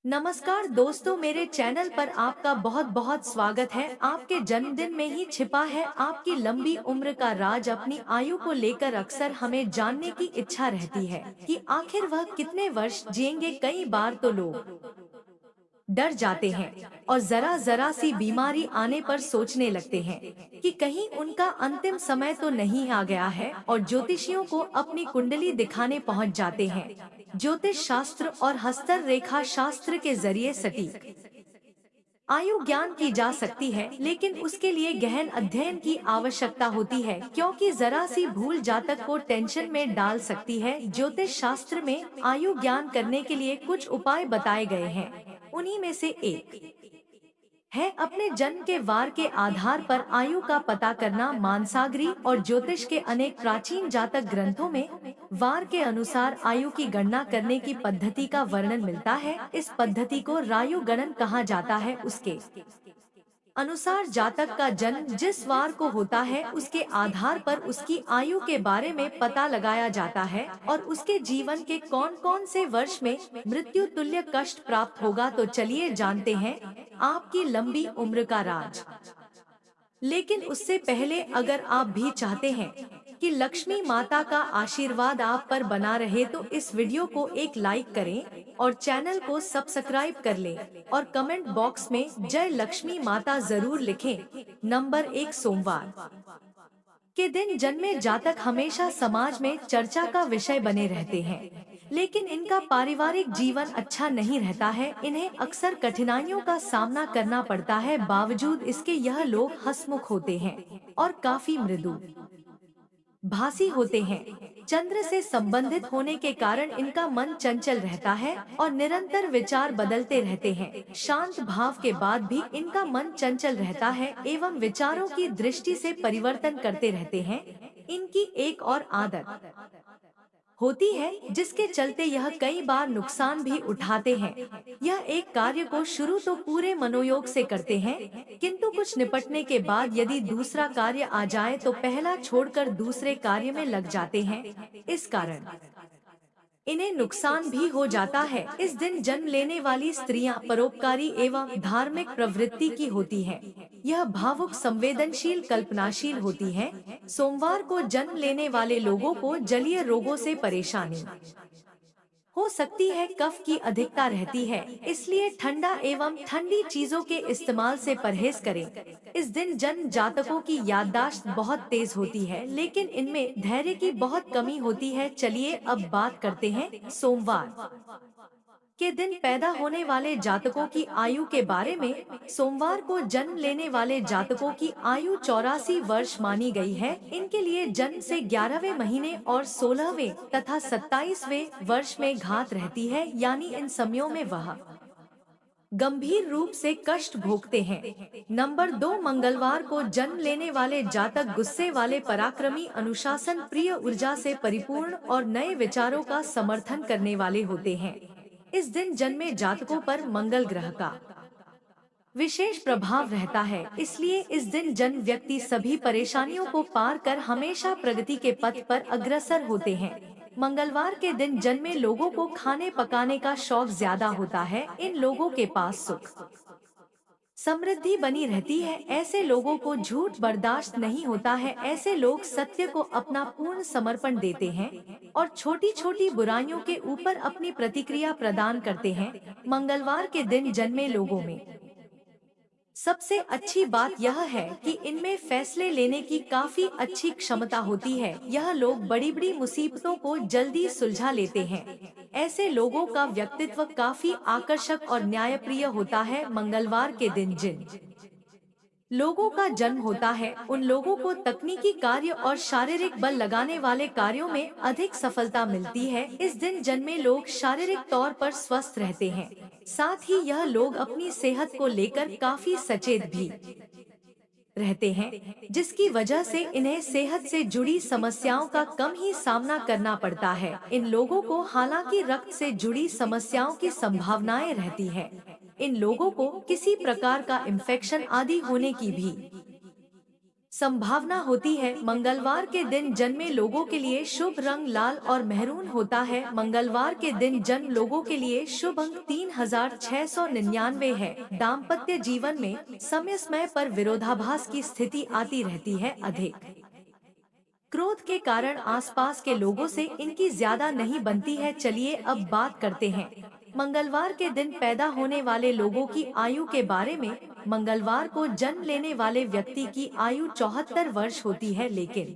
नमस्कार दोस्तों, मेरे चैनल पर आपका बहुत बहुत स्वागत है। आपके जन्मदिन में ही छिपा है आपकी लंबी उम्र का राज। अपनी आयु को लेकर अक्सर हमें जानने की इच्छा रहती है कि आखिर वह कितने वर्ष जिएंगे। कई बार तो लोग डर जाते हैं और जरा जरा सी बीमारी आने पर सोचने लगते हैं कि कहीं उनका अंतिम समय तो नहीं आ गया है, और ज्योतिषियों को अपनी कुंडली दिखाने पहुंच जाते हैं। ज्योतिष शास्त्र और हस्तर रेखा शास्त्र के जरिए सटीक आयु ज्ञान की जा सकती है, लेकिन उसके लिए गहन अध्ययन की आवश्यकता होती है, क्योंकि जरा सी भूल जातक को टेंशन में डाल सकती है। ज्योतिष शास्त्र में आयु ज्ञान करने के लिए कुछ उपाय बताए गए हैं। उन्हीं में से एक है अपने जन्म के वार के आधार पर आयु का पता करना। मानसागरी और ज्योतिष के अनेक प्राचीन जातक ग्रंथों में वार के अनुसार आयु की गणना करने की पद्धति का वर्णन मिलता है। इस पद्धति को रायु गणन कहा जाता है। उसके अनुसार जातक का जन्म जिस वार को होता है, उसके आधार पर उसकी आयु के बारे में पता लगाया जाता है और उसके जीवन के कौन कौन से वर्ष में मृत्यु तुल्य कष्ट प्राप्त होगा। तो चलिए जानते हैं आपकी लंबी उम्र का राज। लेकिन उससे पहले, अगर आप भी चाहते हैं कि लक्ष्मी माता का आशीर्वाद आप पर बना रहे, तो इस वीडियो को एक लाइक करें और चैनल को सब्सक्राइब कर लें और कमेंट बॉक्स में जय लक्ष्मी माता जरूर लिखें। नंबर 1, सोमवार के दिन जन्मे जातक हमेशा समाज में चर्चा का विषय बने रहते हैं, लेकिन इनका पारिवारिक जीवन अच्छा नहीं रहता है। इन्हें अक्सर कठिनाइयों का सामना करना पड़ता है। बावजूद इसके यह लोग हंसमुख होते हैं और काफी मृदु भासी होते हैं। चंद्र से संबंधित होने के कारण इनका मन चंचल रहता है और निरंतर विचार बदलते रहते हैं। शांत भाव के बाद भी इनका मन चंचल रहता है एवं विचारों की दृष्टि से परिवर्तन करते रहते हैं। इनकी एक और आदत होती है जिसके चलते यह कई बार नुकसान भी उठाते हैं। यह एक कार्य को शुरू तो पूरे मनोयोग से करते हैं, किंतु कुछ निपटने के बाद यदि दूसरा कार्य आ जाए तो पहला छोड़कर दूसरे कार्य में लग जाते हैं। इस कारण इन्हें नुकसान भी हो जाता है। इस दिन जन्म लेने वाली स्त्रियां परोपकारी एवं धार्मिक प्रवृत्ति की होती हैं। यह भावुक, संवेदनशील, कल्पनाशील होती हैं। सोमवार को जन्म लेने वाले लोगों को जलीय रोगों से परेशानी हो सकती है। कफ की अधिकता रहती है, इसलिए ठंडा एवं ठंडी चीजों के इस्तेमाल से परहेज करें। इस दिन जन्म जातकों की याददाश्त बहुत तेज होती है, लेकिन इनमें धैर्य की बहुत कमी होती है। चलिए अब बात करते हैं सोमवार के दिन पैदा होने वाले जातकों की आयु के बारे में। सोमवार को जन्म लेने वाले जातकों की आयु 84 वर्ष मानी गई है। इनके लिए जन्म से 11वें महीने और 16वें तथा 27वें वर्ष में घात रहती है, यानी इन समयों में वह गंभीर रूप से कष्ट भोगते हैं। नंबर 2, मंगलवार को जन्म लेने वाले जातक गुस्से वाले, पराक्रमी, अनुशासन प्रिय, ऊर्जा से परिपूर्ण और नए विचारों का समर्थन करने वाले होते हैं। इस दिन जन्मे जातकों पर मंगल ग्रह का विशेष प्रभाव रहता है, इसलिए इस दिन जन्म व्यक्ति सभी परेशानियों को पार कर हमेशा प्रगति के पथ पर अग्रसर होते हैं। मंगलवार के दिन जन्मे लोगों को खाने पकाने का शौक ज्यादा होता है। इन लोगों के पास सुख समृद्धि बनी रहती है। ऐसे लोगों को झूठ बर्दाश्त नहीं होता है। ऐसे लोग सत्य को अपना पूर्ण समर्पण देते हैं और छोटी छोटी बुराइयों के ऊपर अपनी प्रतिक्रिया प्रदान करते हैं। मंगलवार के दिन जन्मे लोगों में सबसे अच्छी बात यह है कि इनमें फैसले लेने की काफी अच्छी क्षमता होती है। यह लोग बड़ी बड़ी मुसीबतों को जल्दी सुलझा लेते हैं। ऐसे लोगों का व्यक्तित्व काफी आकर्षक और न्यायप्रिय होता है। मंगलवार के दिन जिन लोगों का जन्म होता है, उन लोगों को तकनीकी कार्य और शारीरिक बल लगाने वाले कार्यों में अधिक सफलता मिलती है। इस दिन जन्मे लोग शारीरिक तौर पर स्वस्थ रहते हैं, साथ ही यह लोग अपनी सेहत को लेकर काफी सचेत भी रहते हैं, जिसकी वजह से इन्हें सेहत से जुड़ी समस्याओं का कम ही सामना करना पड़ता है। इन लोगों को हालांकि रक्त से जुड़ी समस्याओं की संभावनाएं रहती है। इन लोगों को किसी प्रकार का इन्फेक्शन आदि होने की भी संभावना होती है। मंगलवार के दिन जन्मे लोगों के लिए शुभ रंग लाल और मेहरून होता है। मंगलवार के दिन जन्म लोगों के लिए शुभ अंक 3699 है। दाम्पत्य जीवन में समय समय पर विरोधाभास की स्थिति आती रहती है। अधिक क्रोध के कारण आसपास के लोगों से इनकी ज्यादा नहीं बनती है। चलिए अब बात करते हैं मंगलवार के दिन पैदा होने वाले लोगों की आयु के बारे में। मंगलवार को जन्म लेने वाले व्यक्ति की आयु 74 वर्ष होती है, लेकिन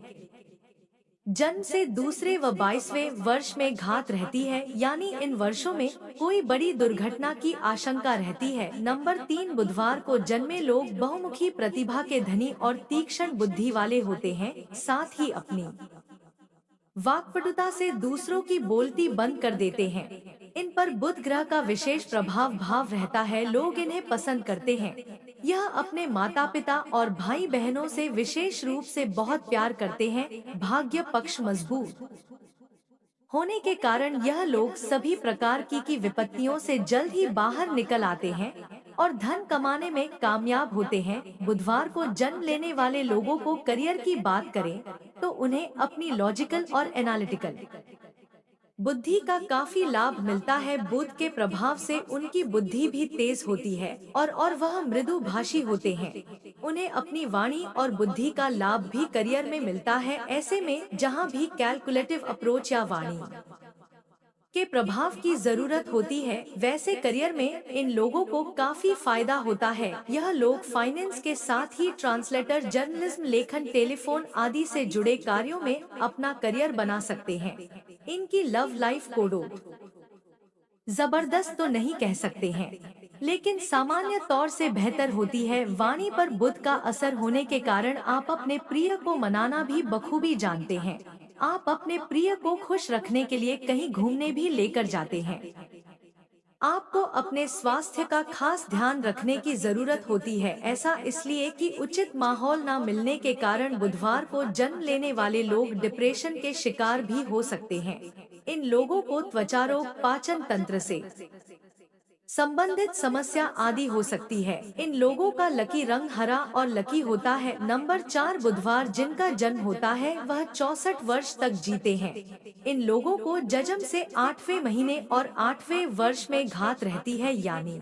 जन्म से दूसरे व 22वें वर्ष में घात रहती है, यानी इन वर्षों में कोई बड़ी दुर्घटना की आशंका रहती है। नंबर 3, बुधवार को जन्मे लोग बहुमुखी प्रतिभा के धनी और तीक्ष्ण बुद्धि वाले होते हैं। साथ ही अपनी वाक्पटुता से दूसरों की बोलती बंद कर देते हैं। इन पर बुध ग्रह का विशेष प्रभाव रहता है। लोग इन्हें पसंद करते हैं। यह अपने माता पिता और भाई बहनों से विशेष रूप से बहुत प्यार करते हैं। भाग्य पक्ष मजबूत होने के कारण यह लोग सभी प्रकार की विपत्तियों से जल्द ही बाहर निकल आते हैं और धन कमाने में कामयाब होते हैं। बुधवार को जन्म लेने वाले लोगों को करियर की बात करें तो उन्हें अपनी लॉजिकल और एनालिटिकल बुद्धि का काफी लाभ मिलता है। बुध के प्रभाव से उनकी बुद्धि भी तेज होती है और वह मृदु भाषी होते हैं। उन्हें अपनी वाणी और बुद्धि का लाभ भी करियर में मिलता है। ऐसे में जहां भी कैलकुलेटिव अप्रोच या वाणी के प्रभाव की जरूरत होती है, वैसे करियर में इन लोगों को काफी फायदा होता है। यह लोग फाइनेंस के साथ ही ट्रांसलेटर, जर्नलिज्म, लेखन, टेलीफोन आदि से जुड़े कार्यों में अपना करियर बना सकते हैं। इनकी लव लाइफ कोडो जबरदस्त तो नहीं कह सकते हैं, लेकिन सामान्य तौर से बेहतर होती है। वाणी पर बुध का असर होने के कारण आप अपने प्रिय को मनाना भी बखूबी जानते हैं। आप अपने प्रिय को खुश रखने के लिए कहीं घूमने भी लेकर जाते हैं। आपको अपने स्वास्थ्य का खास ध्यान रखने की जरूरत होती है। ऐसा इसलिए कि उचित माहौल न मिलने के कारण बुधवार को जन्म लेने वाले लोग डिप्रेशन के शिकार भी हो सकते हैं। इन लोगों को त्वचा रोग, पाचन तंत्र से संबंधित समस्या आदि हो सकती है। इन लोगों का लकी रंग हरा और लकी होता है। नंबर 4, बुधवार जिनका जन्म होता है वह 64 वर्ष तक जीते हैं। इन लोगों को जन्म से 8वें महीने और 8वें वर्ष में घात रहती है, यानी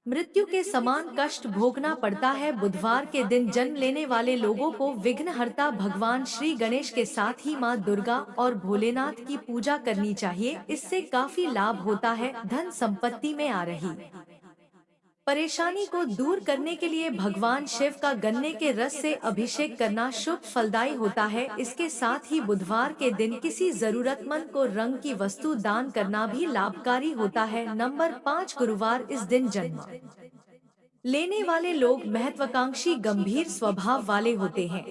मृत्यु के समान कष्ट भोगना पड़ता है। बुधवार के दिन जन्म लेने वाले लोगों को विघ्नहर्ता भगवान श्री गणेश के साथ ही मां दुर्गा और भोलेनाथ की पूजा करनी चाहिए। इससे काफी लाभ होता है। धन संपत्ति में आ रही परेशानी को दूर करने के लिए भगवान शिव का गन्ने के रस से अभिषेक करना शुभ फलदायी होता है। इसके साथ ही बुधवार के दिन किसी जरूरतमंद को रंग की वस्तु दान करना भी लाभकारी होता है। नंबर 5, गुरुवार इस दिन जन्म लेने वाले लोग महत्वाकांक्षी, गंभीर स्वभाव वाले होते हैं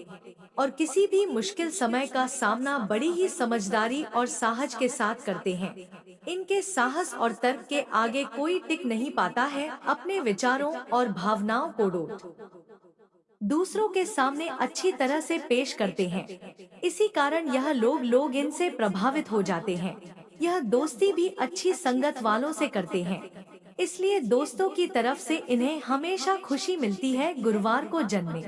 और किसी भी मुश्किल समय का सामना बड़ी ही समझदारी और साहस के साथ करते हैं। इनके साहस और तर्क के आगे कोई टिक नहीं पाता है। अपने विचारों और भावनाओं को दूसरों के सामने अच्छी तरह से पेश करते हैं। इसी कारण यह लोग इनसे प्रभावित हो जाते हैं। यह दोस्ती भी अच्छी संगत वालों से करते हैं, इसलिए दोस्तों की तरफ से इन्हें हमेशा खुशी मिलती है। गुरुवार को जन्मे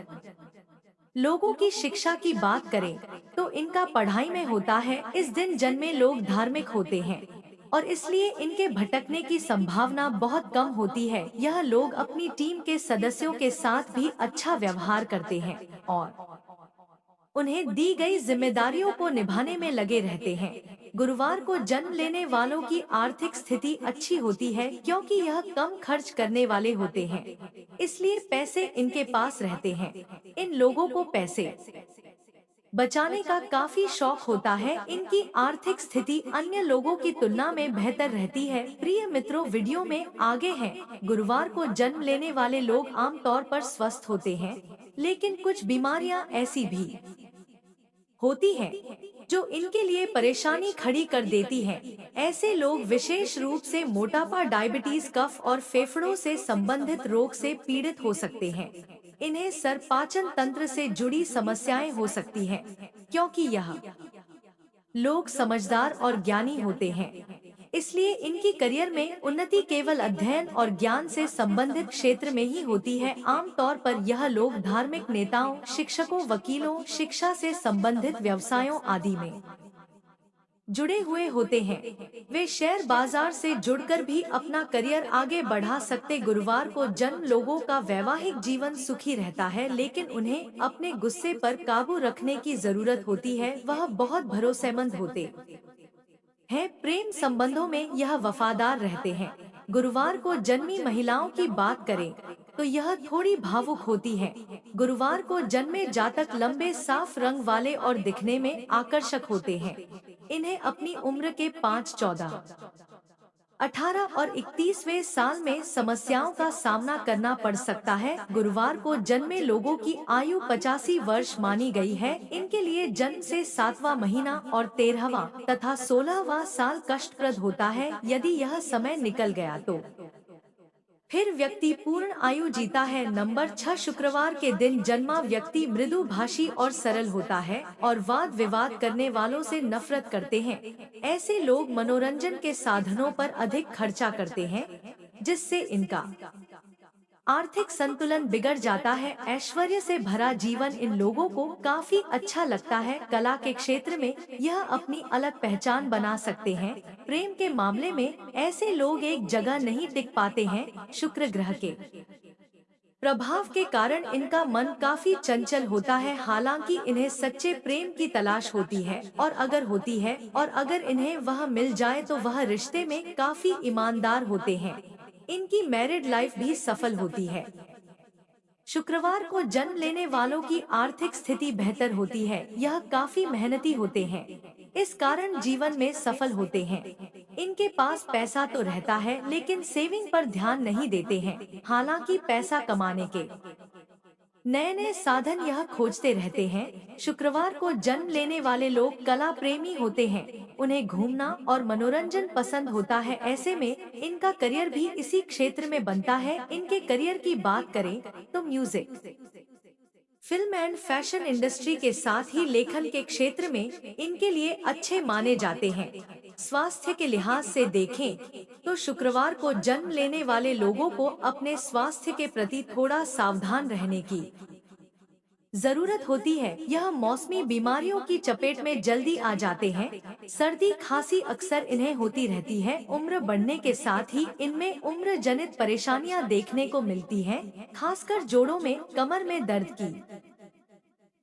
लोगों की शिक्षा की बात करें तो इनका पढ़ाई में होता है। इस दिन जन्मे लोग धार्मिक होते हैं और इसलिए इनके भटकने की संभावना बहुत कम होती है। यह लोग अपनी टीम के सदस्यों के साथ भी अच्छा व्यवहार करते हैं और उन्हें दी गई जिम्मेदारियों को निभाने में लगे रहते हैं। गुरुवार को जन्म लेने वालों की आर्थिक स्थिति अच्छी होती है, क्योंकि यह कम खर्च करने वाले होते हैं, इसलिए पैसे इनके पास रहते हैं। इन लोगों को पैसे बचाने का काफी शौक होता है। इनकी आर्थिक स्थिति अन्य लोगों की तुलना में बेहतर रहती है। प्रिय मित्रों, वीडियो में आगे हैं। गुरुवार को जन्म लेने वाले लोग आमतौर पर स्वस्थ होते हैं, लेकिन कुछ बीमारियां ऐसी भी होती हैं जो इनके लिए परेशानी खड़ी कर देती हैं। ऐसे लोग विशेष रूप से मोटापा, डायबिटीज, कफ और फेफड़ों से संबंधित रोग से पीड़ित हो सकते हैं। इन्हें सर, पाचन तंत्र से जुड़ी समस्याएं हो सकती हैं, क्योंकि यह लोग समझदार और ज्ञानी होते हैं। इसलिए इनकी करियर में उन्नति केवल अध्ययन और ज्ञान से संबंधित क्षेत्र में ही होती है। आमतौर पर यह लोग धार्मिक नेताओं, शिक्षकों, वकीलों, शिक्षा से संबंधित व्यवसायों आदि में जुड़े हुए होते हैं। वे शेयर बाजार से जुड़कर भी अपना करियर आगे बढ़ा सकते। गुरुवार को जन्म लोगों का वैवाहिक जीवन सुखी रहता है, लेकिन उन्हें अपने गुस्से पर काबू रखने की जरूरत होती है। वह बहुत भरोसेमंद होते हैं, प्रेम संबंधों में यह वफादार रहते हैं। गुरुवार को जन्मी महिलाओं की बात करें तो यह थोड़ी भावुक होती है। गुरुवार को जन्मे जातक लंबे साफ रंग वाले और दिखने में आकर्षक होते हैं। इन्हें अपनी उम्र के 5, 14, 18 और 31वें साल में समस्याओं का सामना करना पड़ सकता है। गुरुवार को जन्मे लोगों की आयु 85 वर्ष मानी गई है। इनके लिए जन्म से 7वां महीना और 13वां तथा 16वां साल कष्टप्रद होता है। यदि यह समय निकल गया तो फिर व्यक्ति पूर्ण आयु जीता है। नंबर 6, शुक्रवार के दिन जन्मा व्यक्ति मृदु भाषी और सरल होता है और वाद विवाद करने वालों से नफरत करते हैं। ऐसे लोग मनोरंजन के साधनों पर अधिक खर्चा करते हैं, जिससे इनका आर्थिक संतुलन बिगड़ जाता है। ऐश्वर्य से भरा जीवन इन लोगों को काफी अच्छा लगता है। कला के क्षेत्र में यह अपनी अलग पहचान बना सकते हैं। प्रेम के मामले में ऐसे लोग एक जगह नहीं टिक पाते हैं। शुक्र ग्रह के प्रभाव के कारण इनका मन काफी चंचल होता है। हालांकि इन्हें सच्चे प्रेम की तलाश होती है, और अगर इन्हें वह मिल जाए तो वह रिश्ते में काफी ईमानदार होते हैं। इनकी मैरिड लाइफ भी सफल होती है। शुक्रवार को जन्म लेने वालों की आर्थिक स्थिति बेहतर होती है। यह काफी मेहनती होते हैं, इस कारण जीवन में सफल होते हैं। इनके पास पैसा तो रहता है, लेकिन सेविंग पर ध्यान नहीं देते हैं। हालांकि पैसा कमाने के नए नए साधन यह खोजते रहते हैं। शुक्रवार को जन्म लेने वाले लोग कला प्रेमी होते हैं। उन्हें घूमना और मनोरंजन पसंद होता है। ऐसे में इनका करियर भी इसी क्षेत्र में बनता है। इनके करियर की बात करें तो music, film and fashion industry के साथ ही लेखन के क्षेत्र में इनके लिए अच्छे माने जाते हैं। स्वास्थ्य के लिहाज से देखें तो शुक्रवार को जन्म लेने वाले लोगों को अपने स्वास्थ्य के प्रति थोड़ा सावधान रहने की जरूरत होती है। यह मौसमी बीमारियों की चपेट में जल्दी आ जाते हैं। सर्दी खांसी अक्सर इन्हें होती रहती है। उम्र बढ़ने के साथ ही इनमें उम्र जनित परेशानियां देखने को मिलती हैं, खासकर जोड़ों में कमर में दर्द की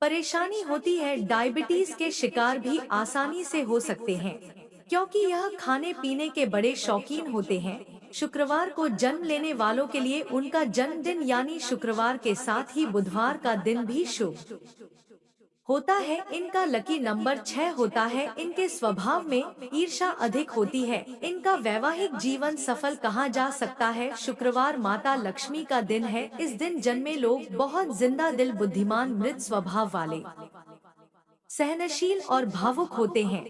परेशानी होती है। डायबिटीज के शिकार भी आसानी से हो सकते हैं, क्योंकि यह खाने पीने के बड़े शौकीन होते हैं। शुक्रवार को जन्म लेने वालों के लिए उनका जन्मदिन यानी शुक्रवार के साथ ही बुधवार का दिन भी शुभ होता है। इनका लकी नंबर 6 होता है। इनके स्वभाव में ईर्ष्या अधिक होती है। इनका वैवाहिक जीवन सफल कहा जा सकता है। शुक्रवार माता लक्ष्मी का दिन है। इस दिन जन्मे लोग बहुत जिंदा दिल, बुद्धिमान, मृत स्वभाव वाले, सहनशील और भावुक होते हैं।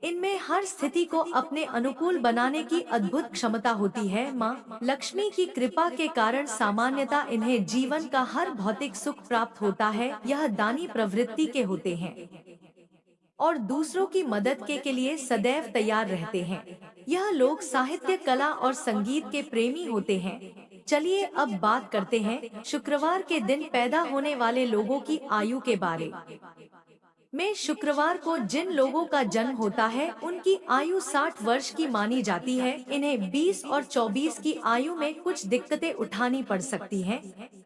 इनमें हर स्थिति को अपने अनुकूल बनाने की अद्भुत क्षमता होती है। माँ लक्ष्मी की कृपा के कारण सामान्यतः इन्हें जीवन का हर भौतिक सुख प्राप्त होता है। यह दानी प्रवृत्ति के होते हैं और दूसरों की मदद के लिए सदैव तैयार रहते हैं। यह लोग साहित्य, कला और संगीत के प्रेमी होते हैं। चलिए अब बात करते हैं शुक्रवार के दिन पैदा होने वाले लोगों की आयु के बारे में। शुक्रवार को जिन लोगों का जन्म होता है उनकी आयु 60 वर्ष की मानी जाती है। इन्हें 20 और 24 की आयु में कुछ दिक्कतें उठानी पड़ सकती हैं।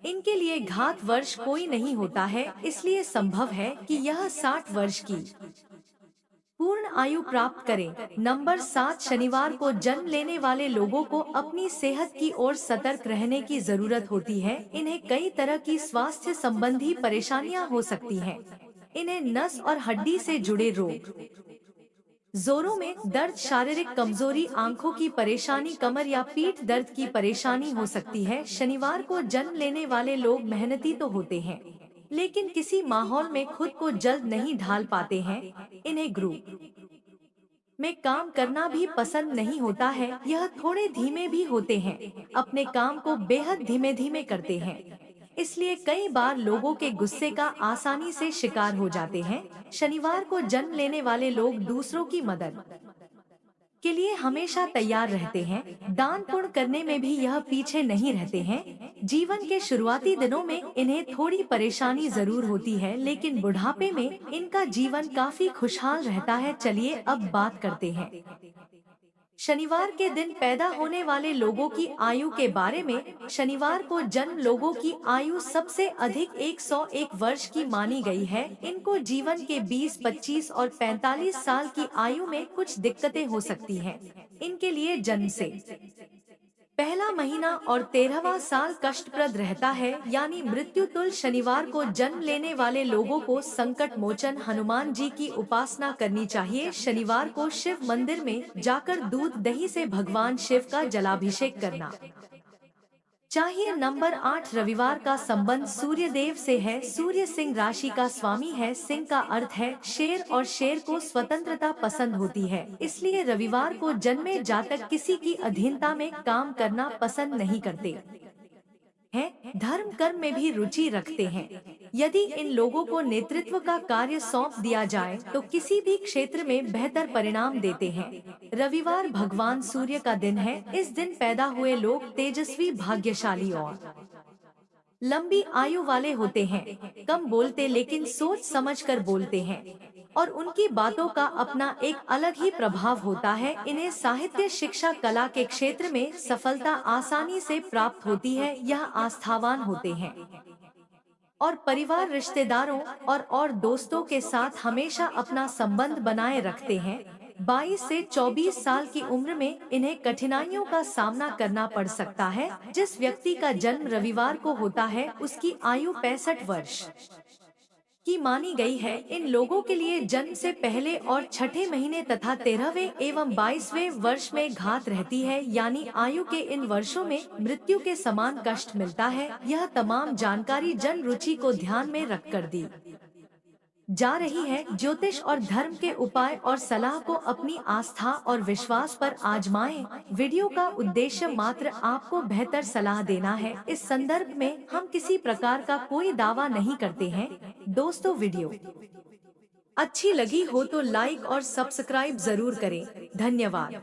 इनके लिए घात वर्ष कोई नहीं होता है, इसलिए संभव है कि यह 60 वर्ष की पूर्ण आयु प्राप्त करें। नंबर 7, शनिवार को जन्म लेने वाले लोगों को अपनी सेहत की ओर सतर्क रहने की जरूरत होती है। इन्हें कई तरह की स्वास्थ्य संबंधी परेशानियां हो सकती हैं। इन्हें नस और हड्डी से जुड़े रोग, जोड़ों में दर्द, शारीरिक कमजोरी, आंखों की परेशानी, कमर या पीठ दर्द की परेशानी हो सकती है। शनिवार को जन्म लेने वाले लोग मेहनती तो होते हैं, लेकिन किसी माहौल में खुद को जल्द नहीं ढाल पाते हैं। इन्हें ग्रुप में काम करना भी पसंद नहीं होता है। यह थोड़े धीमे भी होते हैं, अपने काम को बेहद धीमे धीमे करते हैं, इसलिए कई बार लोगों के गुस्से का आसानी से शिकार हो जाते हैं। शनिवार को जन्म लेने वाले लोग दूसरों की मदद के लिए हमेशा तैयार रहते हैं। दान पुण्य करने में भी यह पीछे नहीं रहते हैं। जीवन के शुरुआती दिनों में इन्हें थोड़ी परेशानी जरूर होती है, लेकिन बुढ़ापे में इनका जीवन काफी खुशहाल रहता है। चलिए अब बात करते हैं शनिवार के दिन पैदा होने वाले लोगों की आयु के बारे में। शनिवार को जन्म लोगों की आयु सबसे अधिक 101 वर्ष की मानी गई है। इनको जीवन के 20, 25 और 45 साल की आयु में कुछ दिक्कतें हो सकती हैं। इनके लिए जन्म से पहला महीना और 13वां साल कष्टप्रद रहता है, यानी मृत्यु तुल्य। शनिवार को जन्म लेने वाले लोगों को संकट मोचन हनुमान जी की उपासना करनी चाहिए। शनिवार को शिव मंदिर में जाकर दूध दही से भगवान शिव का जलाभिषेक करना चाहिए। नंबर 8, रविवार का संबंध सूर्य देव से है। सूर्य सिंह राशि का स्वामी है। सिंह का अर्थ है शेर और शेर को स्वतंत्रता पसंद होती है, इसलिए रविवार को जन्मे जातक किसी की अधीनता में काम करना पसंद नहीं करते हैं। धर्म कर्म में भी रुचि रखते हैं। यदि इन लोगों को नेतृत्व का कार्य सौंप दिया जाए तो किसी भी क्षेत्र में बेहतर परिणाम देते हैं। रविवार भगवान सूर्य का दिन है। इस दिन पैदा हुए लोग तेजस्वी, भाग्यशाली और लंबी आयु वाले होते हैं। कम बोलते लेकिन सोच समझकर बोलते हैं और उनकी बातों का अपना एक अलग ही प्रभाव होता है। इन्हें साहित्य, शिक्षा, कला के क्षेत्र में सफलता आसानी से प्राप्त होती है। यह आस्थावान होते हैं और परिवार, रिश्तेदारों और दोस्तों के साथ हमेशा अपना संबंध बनाए रखते हैं। 22 से 24 साल की उम्र में इन्हें कठिनाइयों का सामना करना पड़ सकता है। जिस व्यक्ति का जन्म रविवार को होता है उसकी आयु 65 वर्ष की मानी गई है। इन लोगों के लिए जन्म से पहले और छठे महीने तथा 13वें एवं 22वें वर्ष में घात रहती है, यानी आयु के इन वर्षों में मृत्यु के समान कष्ट मिलता है। यह तमाम जानकारी जन रुचि को ध्यान में रखकर दी जा रही है। ज्योतिष और धर्म के उपाय और सलाह को अपनी आस्था और विश्वास पर आजमाएं। वीडियो का उद्देश्य मात्र आपको बेहतर सलाह देना है। इस संदर्भ में हम किसी प्रकार का कोई दावा नहीं करते हैं। दोस्तों, वीडियो अच्छी लगी हो तो लाइक और सब्सक्राइब जरूर करें। धन्यवाद।